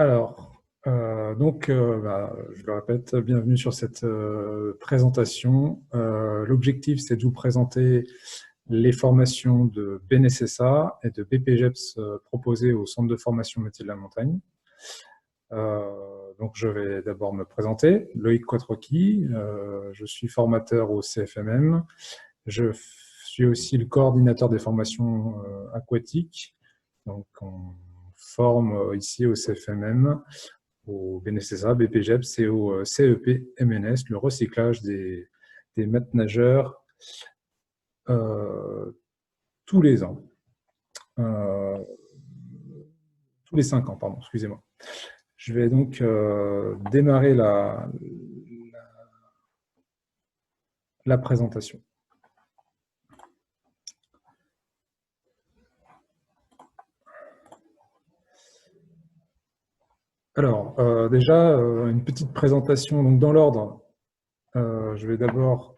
Je le répète, bienvenue sur cette présentation. L'objectif, c'est de vous présenter les formations de BNSSA et de BPGEPS proposées au Centre de formation métier de la montagne. Donc, je vais d'abord me présenter. Loïc Quattrochi, je suis formateur au CFMM. Je suis aussi le coordinateur des formations aquatiques. Donc, on forme ici au CFMM, au BNSSA, BPGEPS et au CEP MNS, le recyclage des maîtres nageurs tous les ans. Tous les 5 ans, pardon, excusez-moi. Je vais donc démarrer la présentation. Alors, déjà, une petite présentation donc, dans l'ordre. Je vais d'abord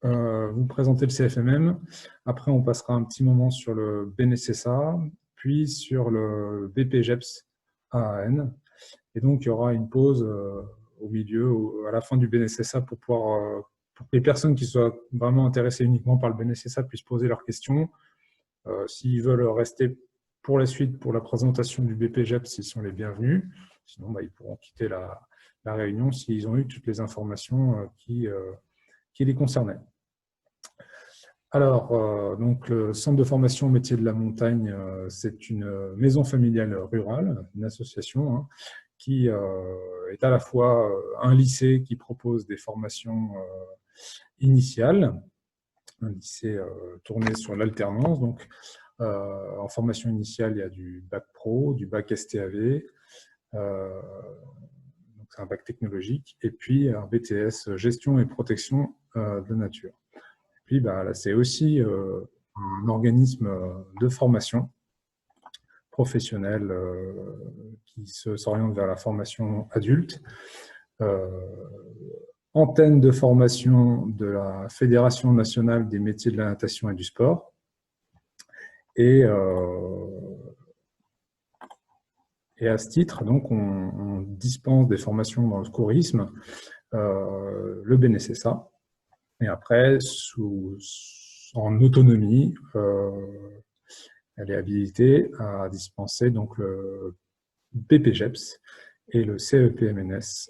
vous présenter le CFMM. Après, on passera un petit moment sur le BNSSA, puis sur le BPGEPS AAN. Et donc, il y aura une pause au milieu, à la fin du BNSSA, pour que les personnes qui soient vraiment intéressées uniquement par le BNSSA puissent poser leurs questions. S'ils veulent rester pour la suite, pour la présentation du BPGEPS, ils sont les bienvenus. Sinon, ils pourront quitter la réunion s'ils ont eu toutes les informations qui les concernaient. Alors, donc, le Centre de formation métier de la montagne, c'est une maison familiale rurale, une association qui est à la fois un lycée qui propose des formations initiales, un lycée tourné sur l'alternance. Donc, en formation initiale, il y a du bac pro, du bac STAV, donc c'est un bac technologique, et puis un BTS gestion et protection de la nature. Puis, là, c'est aussi un organisme de formation professionnelle qui s'oriente vers la formation adulte. Antenne de formation de la Fédération nationale des métiers de la natation et du sport. Et à ce titre, donc, on dispense des formations dans le secourisme, le BNSSA. Et après, en autonomie, elle est habilitée à dispenser donc, le BPGEPS et le CEP-MNS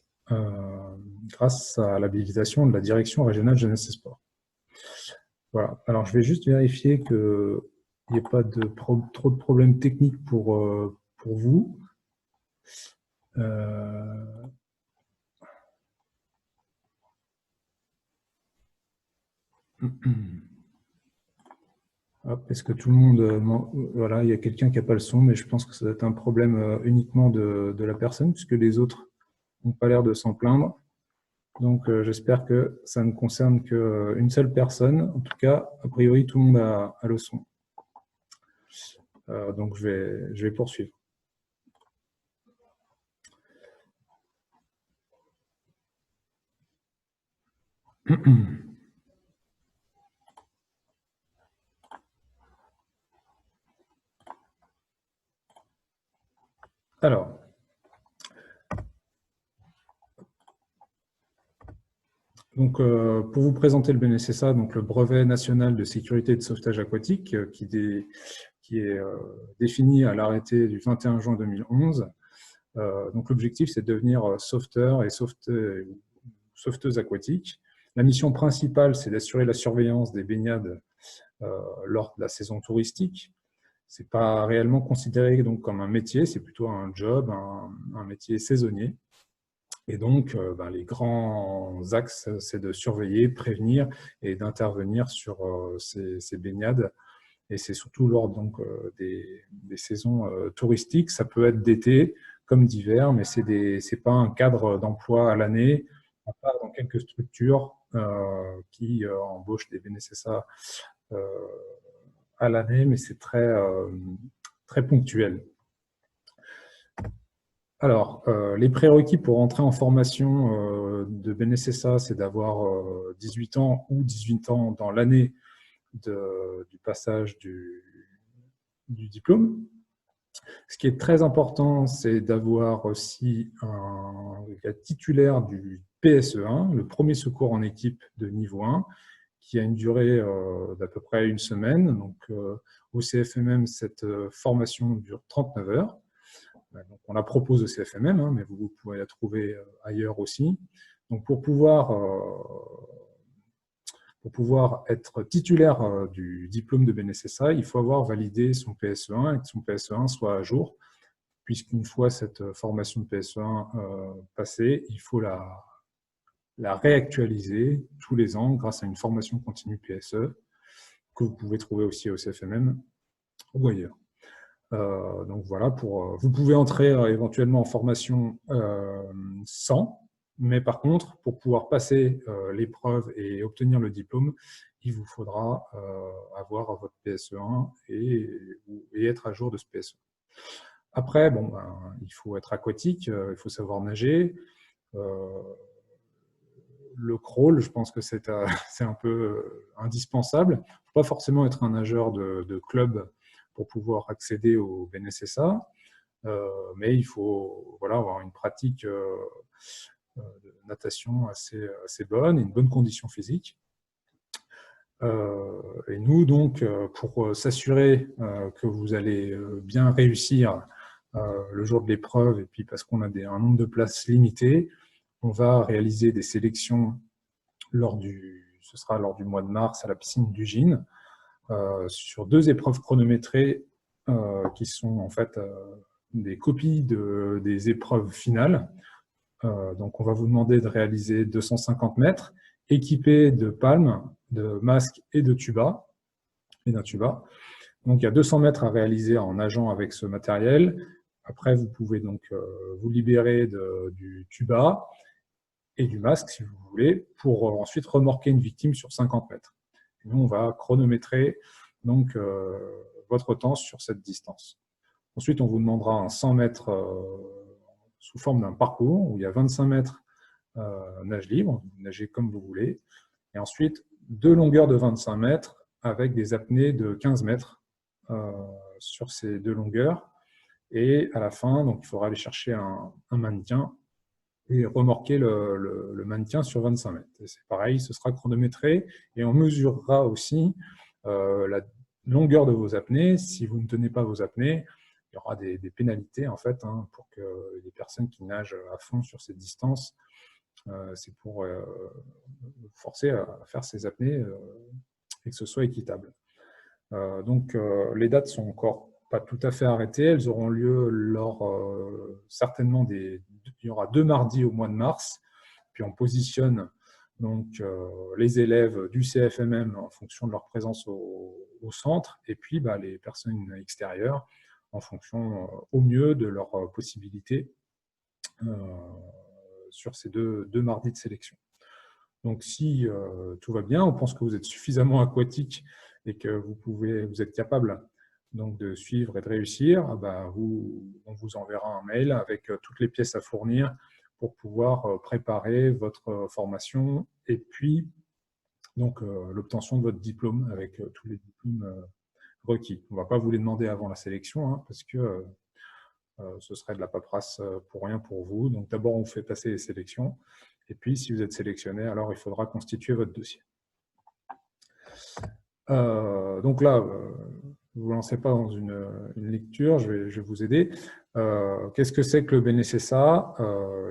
grâce à l'habilitation de la Direction régionale jeunesse et sport. Voilà. Alors, je vais juste vérifier qu'il n'y ait pas trop de problèmes techniques pour vous. Est-ce que tout le monde... voilà, il y a quelqu'un qui n'a pas le son, mais je pense que ça doit être un problème uniquement de la personne, puisque les autres n'ont pas l'air de s'en plaindre. Donc, j'espère que ça ne concerne qu'une seule personne. En tout cas, a priori, tout le monde a le son. Donc, je vais poursuivre. Alors, donc, pour vous présenter le BNSSA, donc le brevet national de sécurité et de sauvetage aquatique, qui est défini à l'arrêté du 21 juin 2011. Donc, l'objectif, c'est de devenir sauveteur et sauveteuse aquatique. La mission principale, c'est d'assurer la surveillance des baignades lors de la saison touristique. Ce n'est pas réellement considéré donc, comme un métier, c'est plutôt un job, un métier saisonnier. Et donc, les grands axes, c'est de surveiller, prévenir et d'intervenir sur ces baignades. Et c'est surtout lors donc, des saisons touristiques. Ça peut être d'été comme d'hiver, mais ce n'est pas un cadre d'emploi à l'année, à part dans quelques structures qui embauchent des BNSSA à l'année, mais c'est très ponctuel. Alors, les prérequis pour entrer en formation de BNSSA, c'est d'avoir 18 ans ou 18 ans dans l'année du passage du diplôme. Ce qui est très important, c'est d'avoir aussi un titulaire du PSE1, le premier secours en équipe de niveau 1, qui a une durée d'à peu près une semaine. Donc, au CFMM, cette formation dure 39 heures. Donc, on la propose au CFMM, hein, mais vous pouvez la trouver ailleurs aussi. Donc, pour pouvoir être titulaire du diplôme de BNSSA, il faut avoir validé son PSE1 et que son PSE1 soit à jour, puisqu'une fois cette formation de PSE1 passée, il faut la réactualiser tous les ans grâce à une formation continue PSE que vous pouvez trouver aussi au CFMM ou ailleurs. Donc voilà, vous pouvez entrer éventuellement en formation sans, mais par contre, pour pouvoir passer l'épreuve et obtenir le diplôme, il vous faudra avoir votre PSE1 et être à jour de ce PSE. Après, bon, il faut être aquatique, il faut savoir nager. Le crawl, je pense que c'est un peu indispensable. Il ne faut pas forcément être un nageur de club pour pouvoir accéder au BNSSA, mais il faut avoir une pratique de natation assez bonne et une bonne condition physique. Et nous, donc, pour s'assurer que vous allez bien réussir le jour de l'épreuve, et puis parce qu'on a un nombre de places limité, on va réaliser des sélections ce sera lors du mois de mars à la piscine d'Ugine, sur 2 épreuves chronométrées qui sont en fait des copies des épreuves finales. Donc on va vous demander de réaliser 250 mètres, équipés de palmes, de masques et de tuba, et d'un tuba. Donc il y a 200 mètres à réaliser en nageant avec ce matériel. Après, vous pouvez donc vous libérer du tuba et du masque, si vous voulez, pour ensuite remorquer une victime sur 50 mètres. Et nous, on va chronométrer donc, votre temps sur cette distance. Ensuite, on vous demandera un 100 mètres sous forme d'un parcours, où il y a 25 mètres nage libre, vous nagez comme vous voulez, et ensuite 2 longueurs de 25 mètres avec des apnées de 15 mètres sur ces 2 longueurs. Et à la fin, donc, il faudra aller chercher un mannequin et remorquer le mannequin sur 25 mètres. C'est pareil, ce sera chronométré et on mesurera aussi la longueur de vos apnées. Si vous ne tenez pas vos apnées, il y aura des pénalités en fait pour que les personnes qui nagent à fond sur cette distance, c'est pour vous forcer à faire ces apnées et que ce soit équitable. Donc les dates sont encore pas tout à fait arrêtées, elles auront lieu lors certainement il y aura 2 mardis au mois de mars, puis on positionne donc les élèves du CFMM en fonction de leur présence au centre, et puis les personnes extérieures en fonction au mieux de leurs possibilités sur ces deux mardis de sélection. Donc si tout va bien, on pense que vous êtes suffisamment aquatique et que vous êtes capable donc, de suivre et de réussir, on vous enverra un mail avec toutes les pièces à fournir pour pouvoir préparer votre formation et puis donc l'obtention de votre diplôme avec tous les diplômes requis. On ne va pas vous les demander avant la sélection parce que ce serait de la paperasse pour rien pour vous. Donc d'abord, on vous fait passer les sélections et puis si vous êtes sélectionné, alors il faudra constituer votre dossier. Donc là, ne vous lancez pas dans une lecture, je vais vous aider. Qu'est-ce que c'est que le BNSSA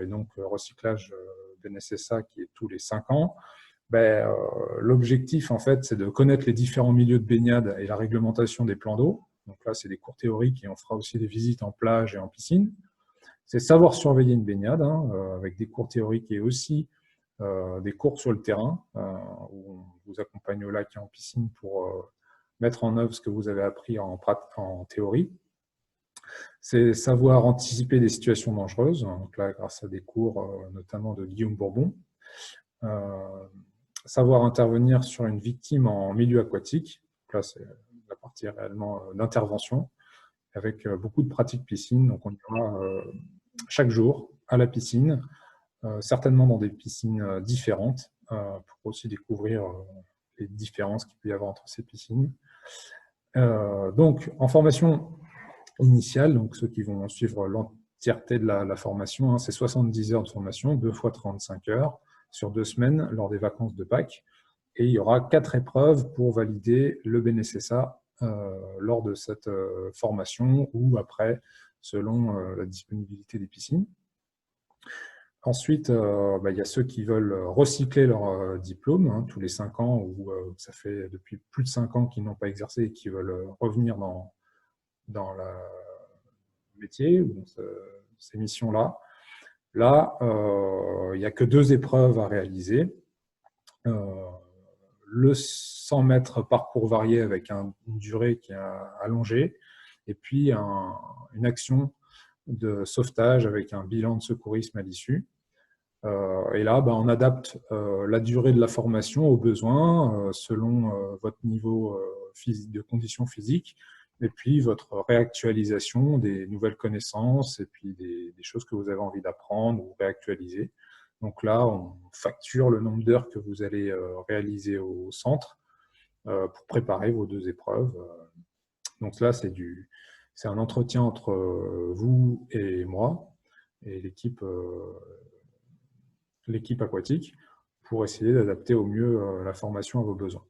et donc recyclage BNSSA qui est tous les 5 ans. L'objectif, en fait, c'est de connaître les différents milieux de baignade et la réglementation des plans d'eau. Donc là, c'est des cours théoriques et on fera aussi des visites en plage et en piscine. C'est savoir surveiller une baignade avec des cours théoriques et aussi des cours sur le terrain où on vous accompagne au lac et en piscine pour mettre en œuvre ce que vous avez appris en théorie. C'est savoir anticiper des situations dangereuses, donc là, grâce à des cours notamment de Guillaume Bourbon. Savoir intervenir sur une victime en milieu aquatique. Là, c'est la partie réellement d'intervention, avec beaucoup de pratiques piscine. Donc, on ira chaque jour à la piscine, certainement dans des piscines différentes, pour aussi découvrir les différences qu'il peut y avoir entre ces piscines. Donc, en formation, initiale, donc ceux qui vont suivre l'entièreté de la formation, hein, c'est 70 heures de formation, 2 fois 35 heures sur 2 semaines lors des vacances de Pâques. Et il y aura 4 épreuves pour valider le BNSSA lors de cette formation ou après, selon la disponibilité des piscines. Ensuite, il y a ceux qui veulent recycler leur diplôme hein, tous les 5 ans, ou ça fait depuis plus de 5 ans qu'ils n'ont pas exercé et qui veulent revenir dans le métier ou dans ces missions-là. Là, il n'y a que 2 épreuves à réaliser. Le 100 mètres parcours varié avec une durée qui est allongée, et puis une action de sauvetage avec un bilan de secourisme à l'issue. Et là, on adapte la durée de la formation aux besoins selon votre niveau de conditions physiques et puis votre réactualisation des nouvelles connaissances et puis des choses que vous avez envie d'apprendre ou réactualiser. Donc là, on facture le nombre d'heures que vous allez réaliser au centre pour préparer vos 2 épreuves. Donc là, c'est un entretien entre vous et moi et l'équipe aquatique pour essayer d'adapter au mieux la formation à vos besoins.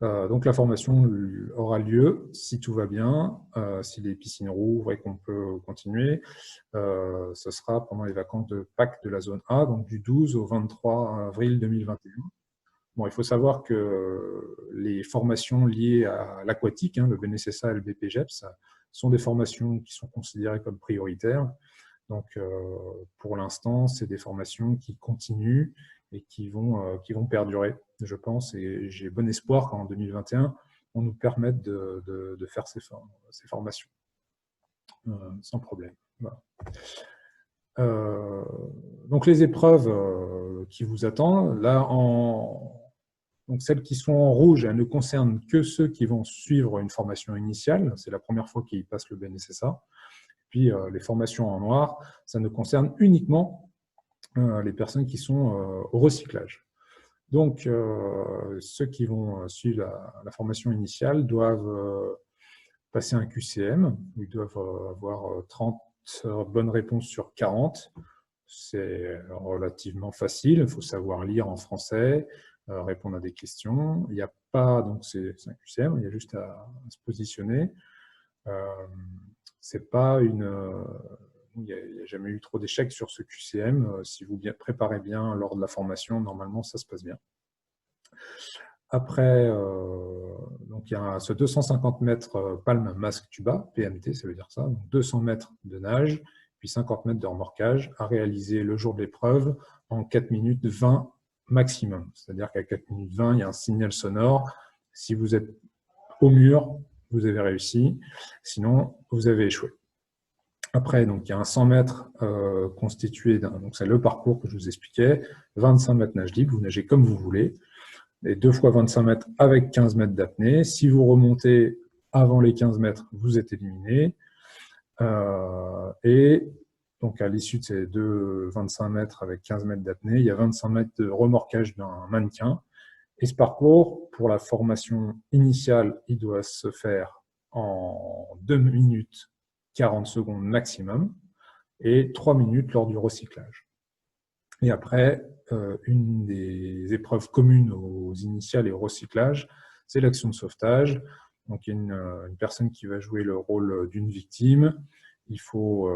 Donc la formation aura lieu, si tout va bien, si les piscines rouvrent et qu'on peut continuer, ce sera pendant les vacances de Pâques de la zone A, donc du 12 au 23 avril 2021. Bon, il faut savoir que les formations liées à l'aquatique, hein, le BNSSA et le BPGEPS, sont des formations qui sont considérées comme prioritaires. Donc, pour l'instant, c'est des formations qui continuent et qui vont perdurer, je pense. Et j'ai bon espoir qu'en 2021, on nous permette de faire ces formations sans problème. Voilà. Donc, les épreuves qui vous attendent, là, donc celles qui sont en rouge, elles ne concernent que ceux qui vont suivre une formation initiale. C'est la première fois qu'ils passent le BNSSA. Puis les formations en noir, ça ne concerne uniquement les personnes qui sont au recyclage. Donc, ceux qui vont suivre la formation initiale doivent passer un QCM, où ils doivent avoir 30 bonnes réponses sur 40. C'est relativement facile, il faut savoir lire en français, répondre à des questions. Il n'y a pas, donc c'est un QCM, il y a juste à se positionner. C'est pas il n'y a jamais eu trop d'échecs sur ce QCM. Si vous préparez bien lors de la formation, normalement, ça se passe bien. Après, donc il y a ce 250 mètres palme masque tuba, PMT, ça veut dire ça, donc 200 mètres de nage, puis 50 mètres de remorquage à réaliser le jour de l'épreuve en 4 minutes 20 maximum. C'est-à-dire qu'à 4 minutes 20, il y a un signal sonore. Si vous êtes au mur, vous avez réussi, sinon vous avez échoué. Après, donc, il y a un 100 mètres constitué donc c'est le parcours que je vous expliquais, 25 mètres nage libre, vous nagez comme vous voulez, et 2 fois 25 mètres avec 15 mètres d'apnée. Si vous remontez avant les 15 mètres, vous êtes éliminé. Et donc, à l'issue de ces 25 mètres avec 15 mètres d'apnée, il y a 25 mètres de remorquage d'un mannequin. Et ce parcours, pour la formation initiale, il doit se faire en 2 minutes 40 secondes maximum et 3 minutes lors du recyclage. Et après, une des épreuves communes aux initiales et au recyclage, c'est l'action de sauvetage. Donc, il y a une personne qui va jouer le rôle d'une victime. Il faut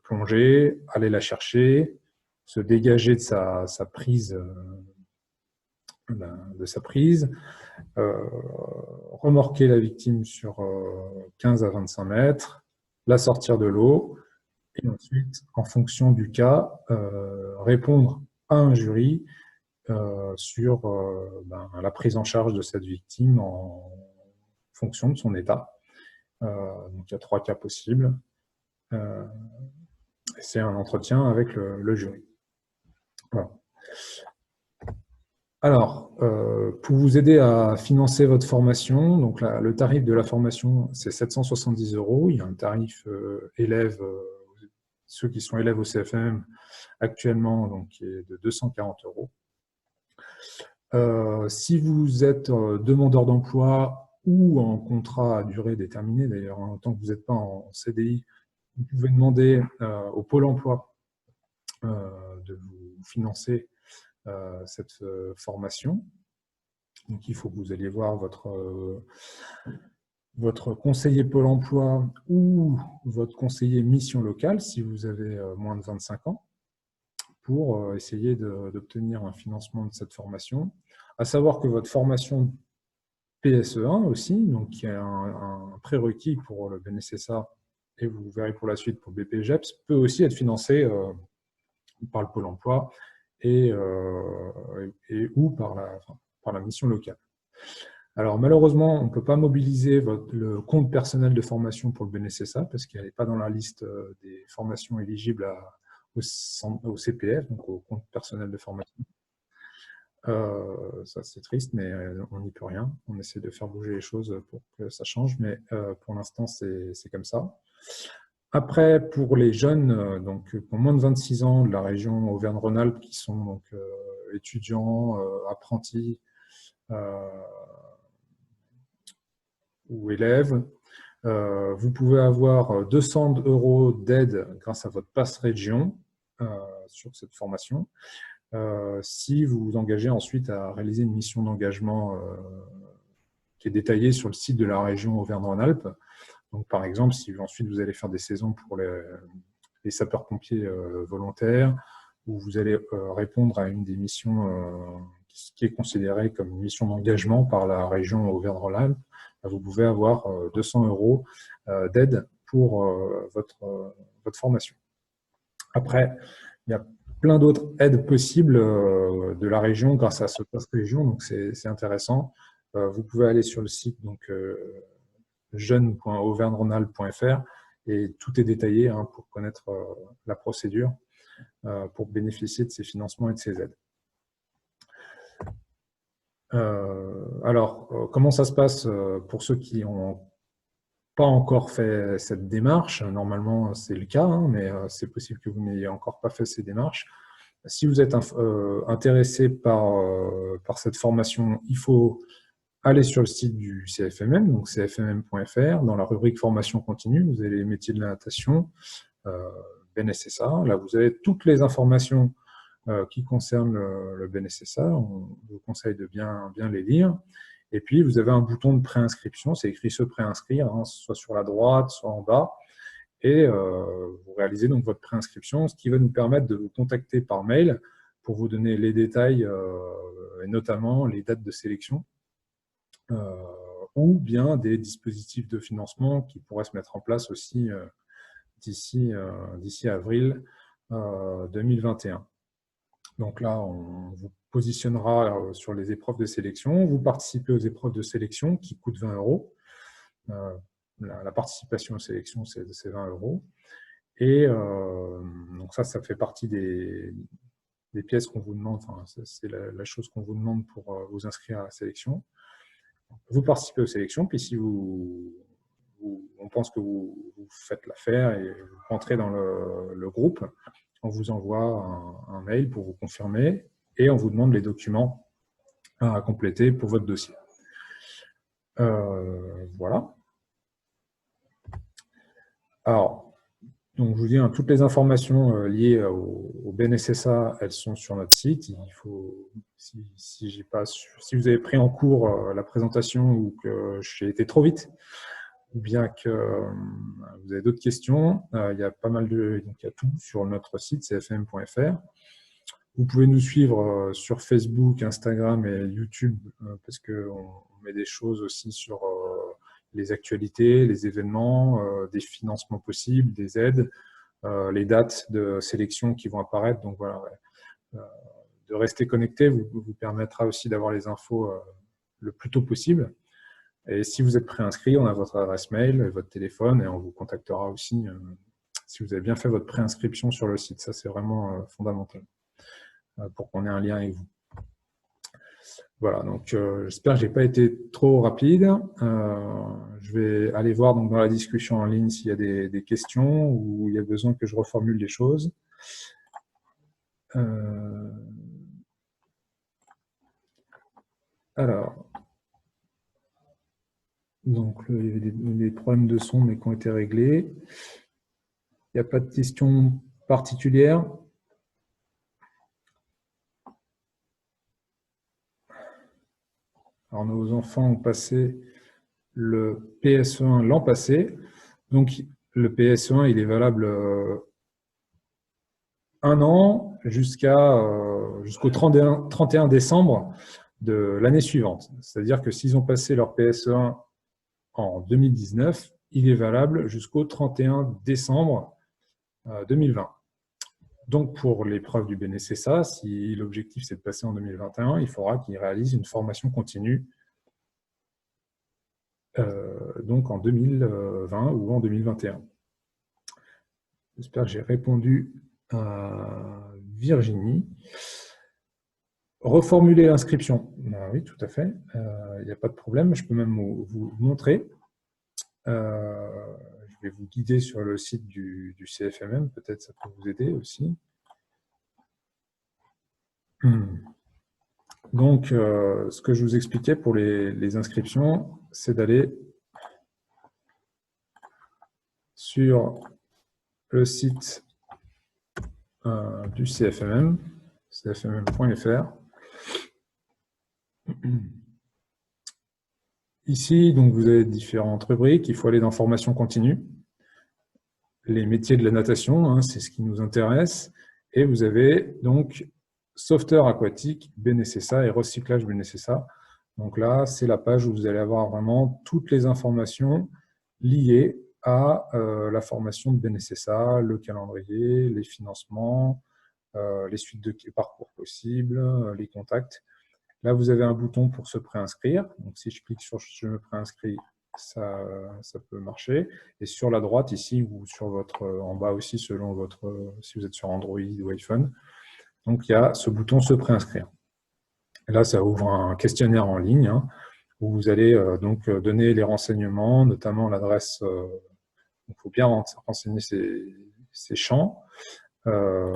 plonger, aller la chercher, se dégager de sa prise, remorquer la victime sur 15 à 25 mètres, la sortir de l'eau, et ensuite, en fonction du cas, répondre à un jury sur la prise en charge de cette victime en fonction de son état. Donc, il y a 3 cas possibles. C'est un entretien avec le jury. Voilà. Alors, pour vous aider à financer votre formation, donc le tarif de la formation, c'est 770 €. Il y a un tarif élève, ceux qui sont élèves au CFM actuellement, donc qui est de 240 €. Si vous êtes demandeur d'emploi ou en contrat à durée déterminée, d'ailleurs, en tant que vous n'êtes pas en CDI, vous pouvez demander au Pôle emploi de vous financer cette formation. Donc, il faut que vous alliez voir votre conseiller Pôle emploi ou votre conseiller mission locale, si vous avez moins de 25 ans, pour essayer d'obtenir un financement de cette formation. À savoir que votre formation PSE1 aussi, donc qui est un prérequis pour le BNSSA, et vous verrez pour la suite pour BPGEPS, peut aussi être financé par le Pôle emploi et ou par la mission locale. Alors malheureusement, on ne peut pas mobiliser le compte personnel de formation pour le BNSSA parce qu'elle n'est pas dans la liste des formations éligibles au CPF, donc au compte personnel de formation. Ça c'est triste, mais on n'y peut rien. On essaie de faire bouger les choses pour que ça change, mais pour l'instant c'est comme ça. Après, pour les jeunes, donc pour moins de 26 ans de la région Auvergne-Rhône-Alpes, qui sont donc étudiants, apprentis ou élèves, vous pouvez avoir 200 € d'aide grâce à votre passe région sur cette formation. Si vous vous engagez ensuite à réaliser une mission d'engagement qui est détaillée sur le site de la région Auvergne-Rhône-Alpes. Donc, par exemple, si ensuite vous allez faire des saisons pour les sapeurs-pompiers volontaires, ou vous allez répondre à une des missions qui est considérée comme une mission d'engagement par la région Auvergne-Rhône-Alpes, vous pouvez avoir 200 € d'aide pour votre formation. Après, il y a plein d'autres aides possibles de la région grâce à ce pass région, donc c'est intéressant. Vous pouvez aller sur le site jeune.auvergne-rhône-alpes.fr et tout est détaillé pour connaître la procédure pour bénéficier de ces financements et de ces aides. Alors, comment ça se passe pour ceux qui n'ont pas encore fait cette démarche? Normalement, c'est le cas, mais c'est possible que vous n'ayez encore pas fait ces démarches. Si vous êtes intéressé par cette formation, il faut aller sur le site du CFMM, donc cfmm.fr. Dans la rubrique formation continue, vous avez les métiers de la natation, BNSSA. Là, vous avez toutes les informations qui concernent le BNSSA. On vous conseille de bien les lire. Et puis, vous avez un bouton de préinscription. C'est écrit « Se préinscrire », soit sur la droite, soit en bas. Et vous réalisez donc votre préinscription, ce qui va nous permettre de vous contacter par mail pour vous donner les détails, et notamment les dates de sélection, ou bien des dispositifs de financement qui pourraient se mettre en place aussi d'ici avril 2021. Donc là, on vous positionnera sur les épreuves de sélection. Vous participez aux épreuves de sélection qui coûtent 20 €. La participation aux sélections, c'est 20 €. Et donc ça fait partie des pièces qu'on vous demande, enfin, c'est la chose qu'on vous demande pour vous inscrire à la sélection. Vous participez aux sélections, puis si on pense que vous faites l'affaire et vous rentrez dans le groupe, on vous envoie un mail pour vous confirmer et on vous demande les documents à compléter pour votre dossier. Voilà. Alors, donc je vous dis, toutes les informations liées au BNSSA, elles sont sur notre site. Il faut, si vous avez pris en cours la présentation ou que j'ai été trop vite, ou bien que vous avez d'autres questions, il y a pas mal donc il y a tout sur notre site cfm.fr. Vous pouvez nous suivre sur Facebook, Instagram et YouTube parce qu'on met des choses aussi sur les actualités, les événements, des financements possibles, des aides, les dates de sélection qui vont apparaître. Donc voilà, de rester connecté vous permettra aussi d'avoir les infos le plus tôt possible. Et si vous êtes préinscrit, on a votre adresse mail, votre téléphone, et on vous contactera aussi si vous avez bien fait votre préinscription sur le site. Ça, c'est vraiment fondamental pour qu'on ait un lien avec vous. Voilà, donc j'espère que je n'ai pas été trop rapide. Je vais aller voir donc, dans la discussion en ligne s'il y a des questions ou il y a besoin que je reformule les choses. Alors, Donc, il y avait des problèmes de son, mais qui ont été réglés. Il n'y a pas de questions particulières. Alors, nos enfants ont passé le PSE1 l'an passé. Donc, le PSE1, il est valable un an jusqu'au 31 décembre de l'année suivante. C'est-à-dire que s'ils ont passé leur PSE1 en 2019, il est valable jusqu'au 31 décembre 2020. Donc, pour l'épreuve du BNSSA, si l'objectif c'est de passer en 2021, il faudra qu'ils réalisent une formation continue donc en 2020 ou en 2021. J'espère que j'ai répondu à Virginie. Reformuler l'inscription. Oui, tout à fait. Il n'y a pas de problème. Je peux même vous montrer. Je vais vous guider sur le site du CFMM. Peut-être ça peut vous aider aussi. Donc, ce que je vous expliquais pour les inscriptions, c'est d'aller sur le site du CFMM, cfmm.fr. Ici, donc, vous avez différentes rubriques. Il faut aller dans formation continue. Les métiers de la natation, hein, c'est ce qui nous intéresse. Et vous avez donc sauveteur aquatique, BNSSA et recyclage BNSSA. Donc là, c'est la page où vous allez avoir vraiment toutes les informations liées à la formation de BNSSA, le calendrier, les financements, les suites de parcours possibles, les contacts. Là, vous avez un bouton pour se préinscrire. Donc, si je clique sur « Je me préinscris », ça peut marcher. Et sur la droite, ici, ou sur en bas aussi, selon si vous êtes sur Android ou iPhone, donc il y a ce bouton « Se préinscrire ». Là, ça ouvre un questionnaire en ligne, hein, où vous allez donc donner les renseignements, notamment l'adresse. Il faut bien renseigner ces champs,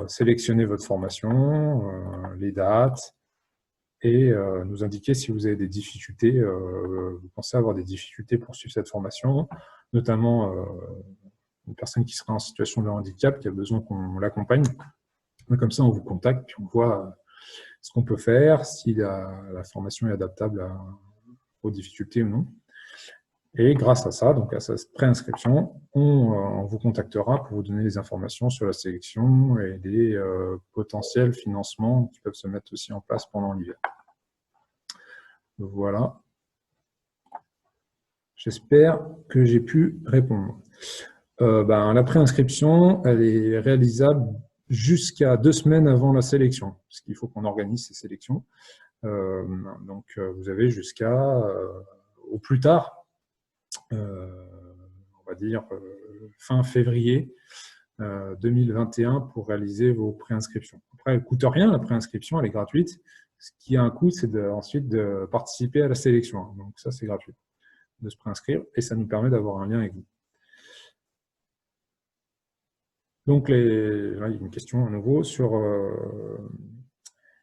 sélectionner votre formation, les dates, et nous indiquer si vous avez des difficultés, vous pensez avoir des difficultés pour suivre cette formation, notamment une personne qui serait en situation de handicap, qui a besoin qu'on l'accompagne. Comme ça, on vous contacte, puis on voit ce qu'on peut faire, si la formation est adaptable aux difficultés ou non. Et grâce à ça, donc à sa préinscription, on vous contactera pour vous donner des informations sur la sélection et des potentiels financements qui peuvent se mettre aussi en place pendant l'hiver. Voilà. J'espère que j'ai pu répondre. La préinscription, elle est réalisable jusqu'à 2 semaines avant la sélection, parce qu'il faut qu'on organise ces sélections. Donc, vous avez jusqu'à, au plus tard, on va dire fin février 2021 pour réaliser vos préinscriptions. Après, elle ne coûte rien, la préinscription, elle est gratuite. Ce qui a un coût, c'est ensuite de participer à la sélection. Donc ça, c'est gratuit, de se préinscrire, et ça nous permet d'avoir un lien avec vous. Donc, là, il y a une question à nouveau sur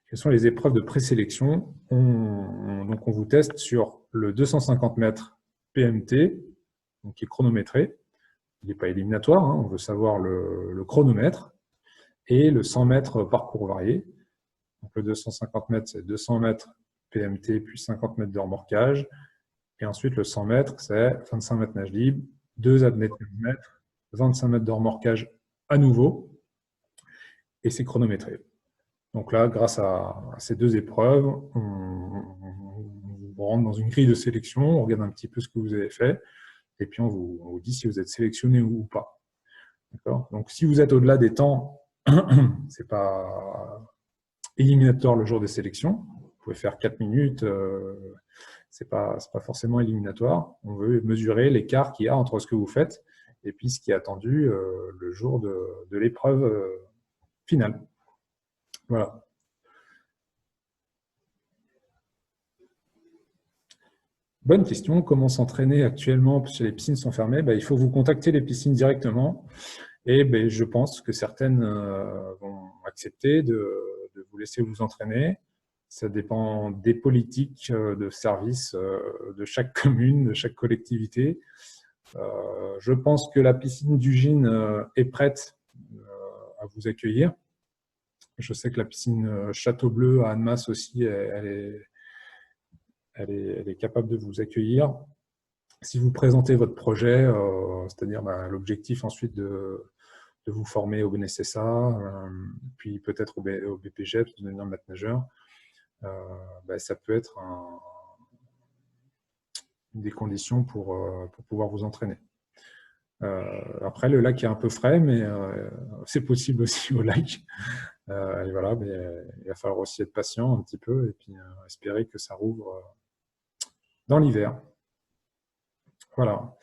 quelles sont les épreuves de présélection. Donc, on vous teste sur le 250 mètres PMT, donc qui est chronométré. Il n'est pas éliminatoire, hein, on veut savoir le chronomètre, et le 100 mètres parcours varié. Donc, le 250 mètres, c'est 200 mètres PMT, puis 50 mètres de remorquage. Et ensuite, le 100 mètres, c'est 25 mètres nage libre, 2 apnées de 15 mètres, 25 mètres de remorquage à nouveau, et c'est chronométré. Donc là, grâce à ces 2 épreuves, on rentre dans une grille de sélection, on regarde un petit peu ce que vous avez fait, et puis on vous dit si vous êtes sélectionné ou pas. Donc, si vous êtes au-delà des temps, ce n'est pas éliminatoire le jour des sélections. Vous pouvez faire 4 minutes, ce n'est pas forcément éliminatoire. On veut mesurer l'écart qu'il y a entre ce que vous faites et puis ce qui est attendu le jour de l'épreuve finale. Voilà. Bonne question. Comment s'entraîner actuellement parce que les piscines sont fermées? Il faut vous contacter les piscines directement. Et je pense que certaines vont accepter de vous laisser vous entraîner. Ça dépend des politiques de service de chaque commune, de chaque collectivité. Je pense que la piscine d'Ugine est prête à vous accueillir. Je sais que la piscine Château-Bleu à Annemasse aussi, elle est capable de vous accueillir. Si vous présentez votre projet, c'est-à-dire l'objectif ensuite de vous former au BNSSA, puis peut-être au BPGEPS, de devenir maître nageur, ça peut être des conditions pour pouvoir vous entraîner. Après, le lac est un peu frais, mais c'est possible aussi au lac. Et voilà, mais il va falloir aussi être patient un petit peu et puis espérer que ça rouvre dans l'hiver. Voilà.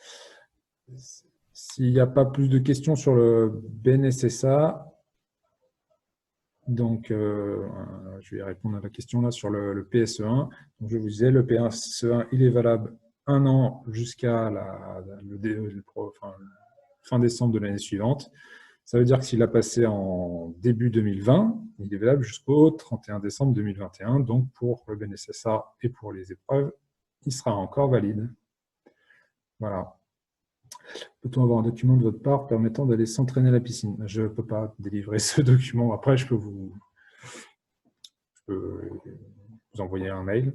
S'il n'y a pas plus de questions sur le BNSSA, donc je vais répondre à la question là sur le PSE1. Donc, je vous disais, le PSE1, il est valable 1 an jusqu'à fin décembre de l'année suivante. Ça veut dire que s'il a passé en début 2020, il est valable jusqu'au 31 décembre 2021. Donc, pour le BNSSA et pour les épreuves, il sera encore valide. Voilà. Peut-on avoir un document de votre part permettant d'aller s'entraîner à la piscine? Je ne peux pas délivrer ce document. Après, je peux vous envoyer un mail.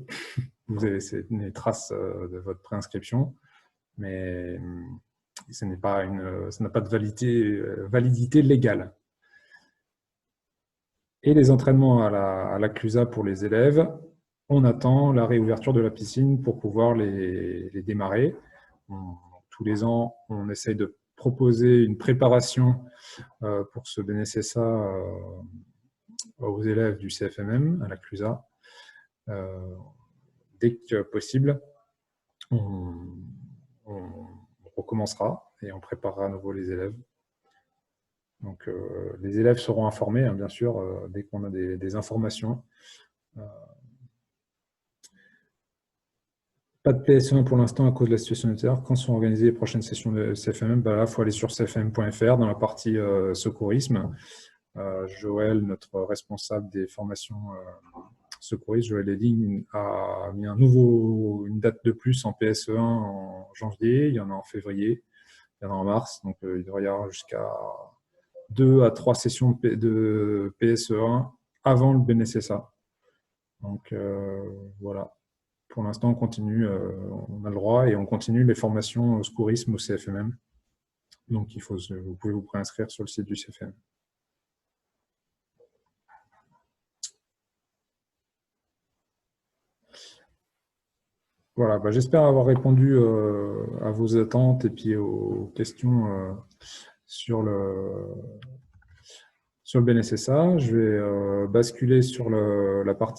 Vous avez les traces de votre préinscription, mais ça n'a pas de validité légale. Et les entraînements à la CLUSA pour les élèves, on attend la réouverture de la piscine pour pouvoir les démarrer. Tous les ans, on essaye de proposer une préparation pour ce BNSSA aux élèves du CFMM, à la CLUSA. Dès que possible, on recommencera et on préparera à nouveau les élèves. Donc, les élèves seront informés, hein, bien sûr, dès qu'on a des informations. Pas de PSE1 pour l'instant à cause de la situation sanitaire. Quand sont organisées les prochaines sessions de CFMM? Il faut aller sur cfm.fr dans la partie secourisme. Joël, notre responsable des formations secouristes, Joël Edding, a mis une date de plus en PSE1 en janvier. Il y en a en février, il y en a en mars. Donc, il devrait y avoir jusqu'à 2 à 3 sessions de PSE1 avant le BNSSA. Donc, voilà. Pour l'instant, on continue, on a le droit et on continue les formations au secourisme au CFMM. Donc, vous pouvez vous préinscrire sur le site du CFMM. Voilà, j'espère avoir répondu à vos attentes et puis aux questions sur le BNSSA. Je vais basculer sur la partie